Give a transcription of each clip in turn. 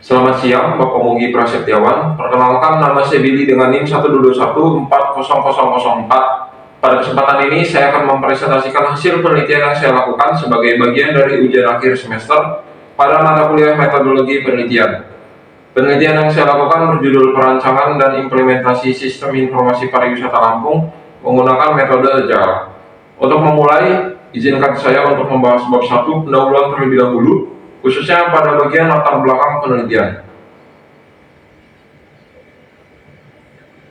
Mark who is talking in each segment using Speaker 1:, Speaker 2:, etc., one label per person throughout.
Speaker 1: Selamat siang, Bapak Mugi Prasetyawan. Perkenalkan, nama saya Billy dengan NIM 122140004. Pada kesempatan ini, saya akan mempresentasikan hasil penelitian yang saya lakukan sebagai bagian dari ujian akhir semester pada mata kuliah metodologi penelitian. Penelitian yang saya lakukan berjudul perancangan dan implementasi sistem informasi pariwisata Lampung menggunakan metode Agile. Untuk memulai, izinkan saya untuk membahas bab 1 pendahuluan terlebih dahulu, khususnya pada bagian latar belakang penelitian.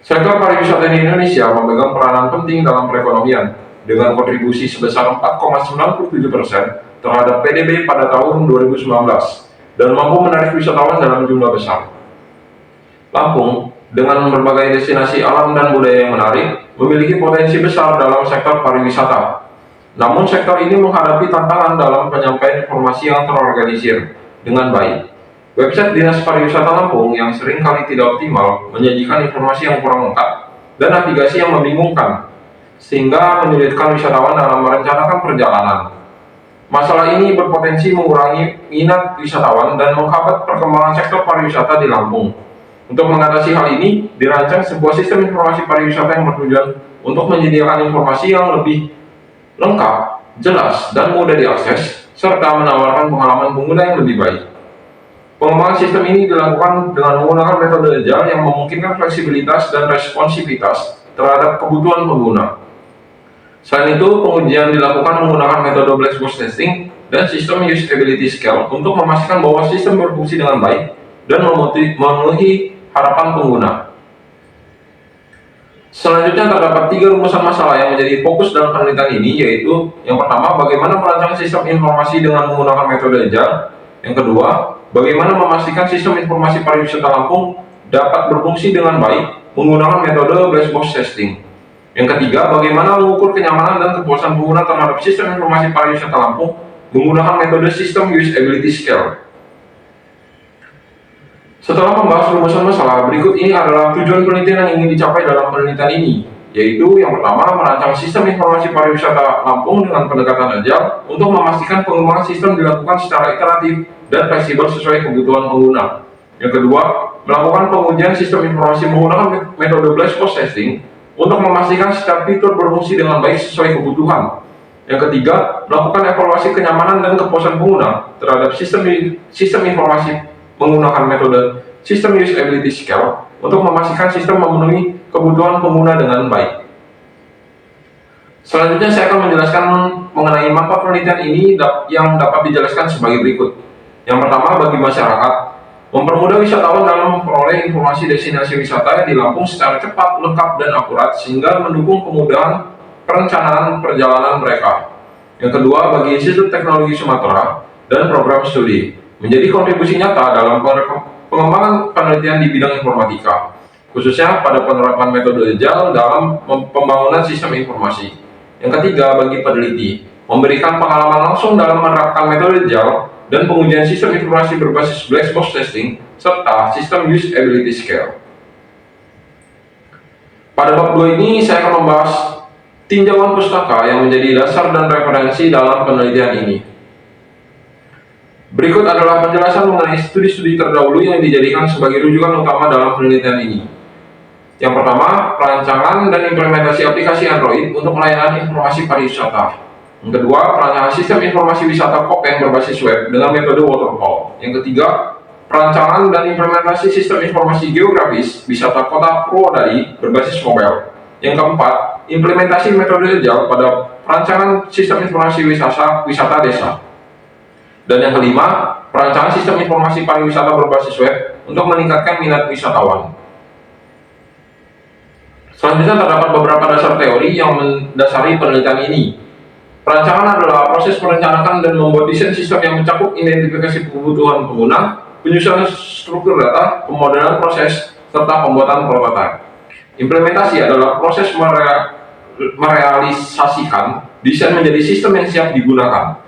Speaker 1: Sektor pariwisata di Indonesia memegang peranan penting dalam perekonomian, dengan kontribusi sebesar 4,97% terhadap PDB pada tahun 2019, dan mampu menarik wisatawan dalam jumlah besar. Lampung, dengan berbagai destinasi alam dan budaya yang menarik, memiliki potensi besar dalam sektor pariwisata. Namun sektor ini menghadapi tantangan dalam penyampaian informasi yang terorganisir dengan baik. Website Dinas Pariwisata Lampung yang seringkali tidak optimal menyajikan informasi yang kurang lengkap dan navigasi yang membingungkan, sehingga menyulitkan wisatawan dalam merencanakan perjalanan. Masalah ini berpotensi mengurangi minat wisatawan dan menghambat perkembangan sektor pariwisata di Lampung. Untuk mengatasi hal ini, dirancang sebuah sistem informasi pariwisata yang bertujuan untuk menyediakan informasi yang lebih lengkap, jelas, dan mudah diakses, serta menawarkan pengalaman pengguna yang lebih baik. Pengembangan sistem ini dilakukan dengan menggunakan metode Agile yang memungkinkan fleksibilitas dan responsivitas terhadap kebutuhan pengguna. Selain itu, pengujian dilakukan menggunakan metode black box testing dan sistem usability scale untuk memastikan bahwa sistem berfungsi dengan baik dan memenuhi harapan pengguna. Selanjutnya terdapat 3 rumusan masalah yang menjadi fokus dalam penelitian ini, yaitu yang pertama, bagaimana merancang sistem informasi dengan menggunakan metode Agile. Yang kedua, bagaimana memastikan sistem informasi pariwisata Lampung dapat berfungsi dengan baik menggunakan metode black box testing. Yang ketiga, bagaimana mengukur kenyamanan dan kepuasan pengguna terhadap sistem informasi pariwisata Lampung menggunakan metode sistem usability scale. Setelah membahas rumusan masalah, berikut ini adalah tujuan penelitian yang ingin dicapai dalam penelitian ini, yaitu yang pertama, merancang sistem informasi pariwisata Lampung dengan pendekatan Agile untuk memastikan pengembangan sistem dilakukan secara iteratif dan fleksibel sesuai kebutuhan pengguna. Yang kedua, melakukan pengujian sistem informasi menggunakan metode black box testing untuk memastikan setiap fitur berfungsi dengan baik sesuai kebutuhan. Yang ketiga, melakukan evaluasi kenyamanan dan kepuasan pengguna terhadap sistem informasi menggunakan metode sistem usability scale untuk memastikan sistem memenuhi kebutuhan pengguna dengan baik. Selanjutnya saya akan menjelaskan mengenai manfaat penelitian ini yang dapat dijelaskan sebagai berikut. Yang pertama, bagi masyarakat, mempermudah wisatawan dalam memperoleh informasi destinasi wisata di Lampung secara cepat, lengkap, dan akurat sehingga mendukung kemudahan perencanaan perjalanan mereka. Yang kedua, bagi Institut Teknologi Sumatera dan program studi, menjadi kontribusi nyata dalam pengembangan penelitian di bidang informatika, khususnya pada penerapan metode Agile dalam pembangunan sistem informasi. Yang ketiga, bagi peneliti, memberikan pengalaman langsung dalam menerapkan metode Agile dan pengujian sistem informasi berbasis black box testing serta sistem usability scale. Pada bab 2 ini saya akan membahas tinjauan pustaka yang menjadi dasar dan referensi dalam penelitian ini. Berikut adalah penjelasan mengenai studi-studi terdahulu yang dijadikan sebagai rujukan utama dalam penelitian ini. Yang pertama, perancangan dan implementasi aplikasi Android untuk layanan informasi pariwisata. Yang kedua, perancangan sistem informasi wisata Kopeng berbasis web dengan metode waterfall. Yang ketiga, perancangan dan implementasi sistem informasi geografis wisata kota Purwodadi berbasis mobile. Yang keempat, implementasi metode Agile pada perancangan sistem informasi wisata desa. Dan yang kelima, perancangan sistem informasi pariwisata berbasis web untuk meningkatkan minat wisatawan. Selanjutnya terdapat beberapa dasar teori yang mendasari penelitian ini. Perancangan adalah proses merencanakan dan membuat desain sistem yang mencakup identifikasi kebutuhan pengguna, penyusunan struktur data, pemodelan proses, serta pembuatan prototipe. Implementasi adalah proses merealisasikan desain menjadi sistem yang siap digunakan.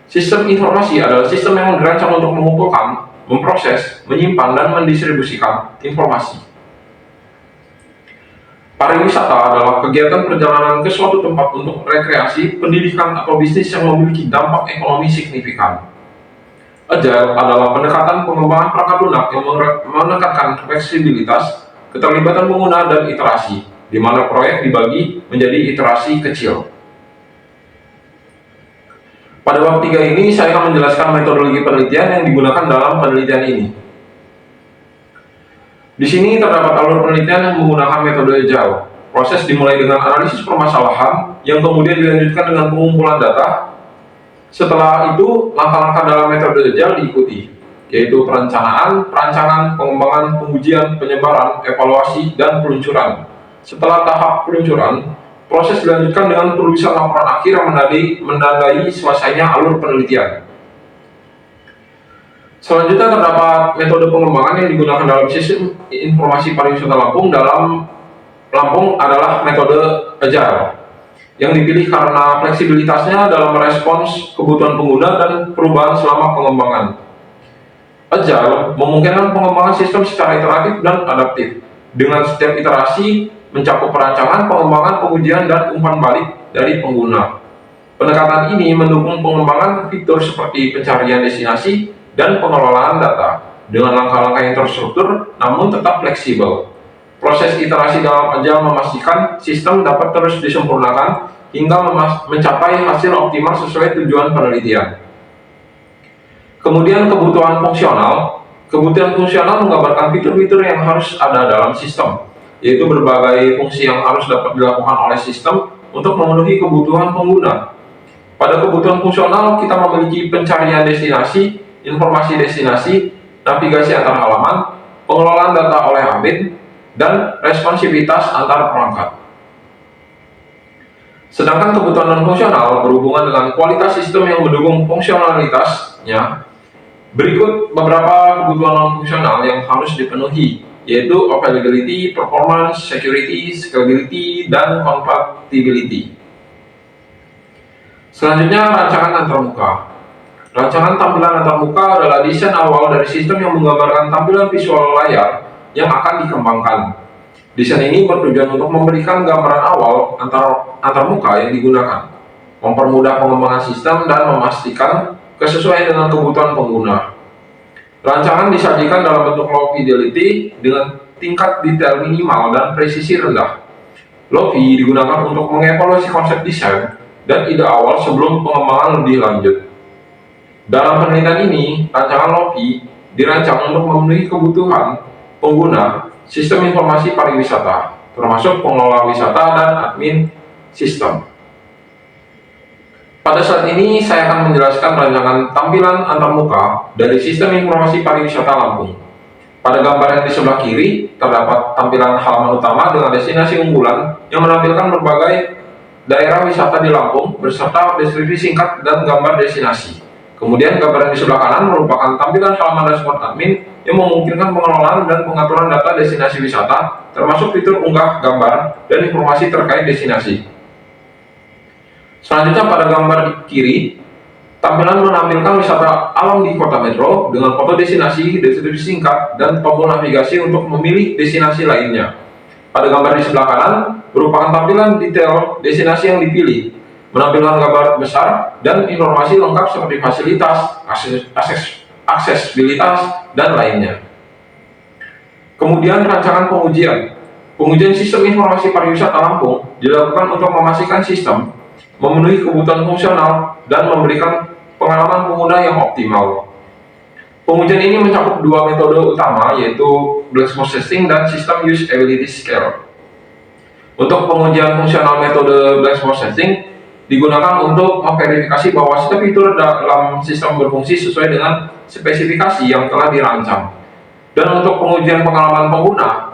Speaker 1: Sistem informasi adalah sistem yang dirancang untuk mengumpulkan, memproses, menyimpan, dan mendistribusikan informasi. Pariwisata adalah kegiatan perjalanan ke suatu tempat untuk rekreasi, pendidikan, atau bisnis yang memiliki dampak ekonomi signifikan. Agile adalah pendekatan pengembangan perangkat lunak yang menekankan fleksibilitas, keterlibatan pengguna, dan iterasi, di mana proyek dibagi menjadi iterasi kecil. Pada bab 3 ini, saya akan menjelaskan metodologi penelitian yang digunakan dalam penelitian ini. Di sini terdapat alur penelitian yang menggunakan metode Agile. Proses dimulai dengan analisis permasalahan, yang kemudian dilanjutkan dengan pengumpulan data. Setelah itu, langkah-langkah dalam metode Agile diikuti, yaitu perencanaan, perancangan, pengembangan, pengujian, penyebaran, evaluasi, dan peluncuran. Setelah tahap peluncuran, proses dilanjutkan dengan penulisan laporan akhir yang menandai selesainya alur penelitian. Selanjutnya terdapat metode pengembangan yang digunakan dalam sistem informasi pariwisata Lampung. Lampung adalah metode Agile yang dipilih karena fleksibilitasnya dalam merespons kebutuhan pengguna dan perubahan selama pengembangan. Agile memungkinkan pengembangan sistem secara iteratif dan adaptif, dengan setiap iterasi mencakup perancangan, pengembangan, pengujian, dan umpan balik dari pengguna. Pendekatan ini mendukung pengembangan fitur seperti pencarian destinasi dan pengelolaan data dengan langkah-langkah yang terstruktur namun tetap fleksibel. Proses iterasi dalam Agile memastikan sistem dapat terus disempurnakan hingga mencapai hasil optimal sesuai tujuan penelitian. Kemudian kebutuhan fungsional. Kebutuhan fungsional menggambarkan fitur-fitur yang harus ada dalam sistem, yaitu berbagai fungsi yang harus dapat dilakukan oleh sistem untuk memenuhi kebutuhan pengguna. Pada kebutuhan fungsional, kita memiliki pencarian destinasi, informasi destinasi, navigasi antar halaman, pengelolaan data oleh admin, dan responsivitas antar perangkat. Sedangkan kebutuhan non-fungsional berhubungan dengan kualitas sistem yang mendukung fungsionalitasnya. Berikut beberapa kebutuhan non-fungsional yang harus dipenuhi, yaitu availability, performance, security, scalability, dan compatibility. Selanjutnya, rancangan antarmuka. Rancangan tampilan antarmuka adalah desain awal dari sistem yang menggambarkan tampilan visual layar yang akan dikembangkan. Desain ini bertujuan untuk memberikan gambaran awal antarmuka yang digunakan, mempermudah pengembangan sistem, dan memastikan kesesuaian dengan kebutuhan pengguna. Rancangan disajikan dalam bentuk low fidelity dengan tingkat detail minimal dan presisi rendah. Low digunakan untuk mengevaluasi konsep desain dan ide awal sebelum pengembangan lebih lanjut. Dalam penelitian ini, rancangan low dirancang untuk memenuhi kebutuhan pengguna sistem informasi pariwisata, termasuk pengelola wisata dan admin sistem. Pada saat ini, saya akan menjelaskan rancangan tampilan antarmuka dari sistem informasi pariwisata Lampung. Pada gambar yang di sebelah kiri, terdapat tampilan halaman utama dengan destinasi unggulan yang menampilkan berbagai daerah wisata di Lampung beserta deskripsi singkat dan gambar destinasi. Kemudian gambar yang di sebelah kanan merupakan tampilan halaman dashboard admin yang memungkinkan pengelolaan dan pengaturan data destinasi wisata, termasuk fitur unggah gambar dan informasi terkait destinasi. Selanjutnya pada gambar di kiri, tampilan menampilkan wisata alam di kota metro dengan foto destinasi, deskripsi singkat, dan tombol navigasi untuk memilih destinasi lainnya. Pada gambar di sebelah kanan, merupakan tampilan detail destinasi yang dipilih, menampilkan gambar besar dan informasi lengkap seperti fasilitas, aksesibilitas, dan lainnya. Kemudian rancangan pengujian. Pengujian sistem informasi pariwisata Lampung dilakukan untuk memastikan sistem memenuhi kebutuhan fungsional dan memberikan pengalaman pengguna yang optimal. Pengujian ini mencakup dua metode utama, yaitu black box testing dan system usability scale. Untuk pengujian fungsional, metode black box testing digunakan untuk memverifikasi bahwa setiap fitur dalam sistem berfungsi sesuai dengan spesifikasi yang telah dirancang. Dan untuk pengujian pengalaman pengguna,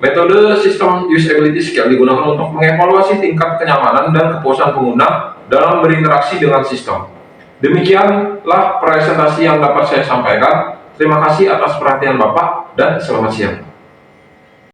Speaker 1: metode sistem usability scale digunakan untuk mengevaluasi tingkat kenyamanan dan kepuasan pengguna dalam berinteraksi dengan sistem. Demikianlah presentasi yang dapat saya sampaikan. Terima kasih atas perhatian Bapak dan selamat siang.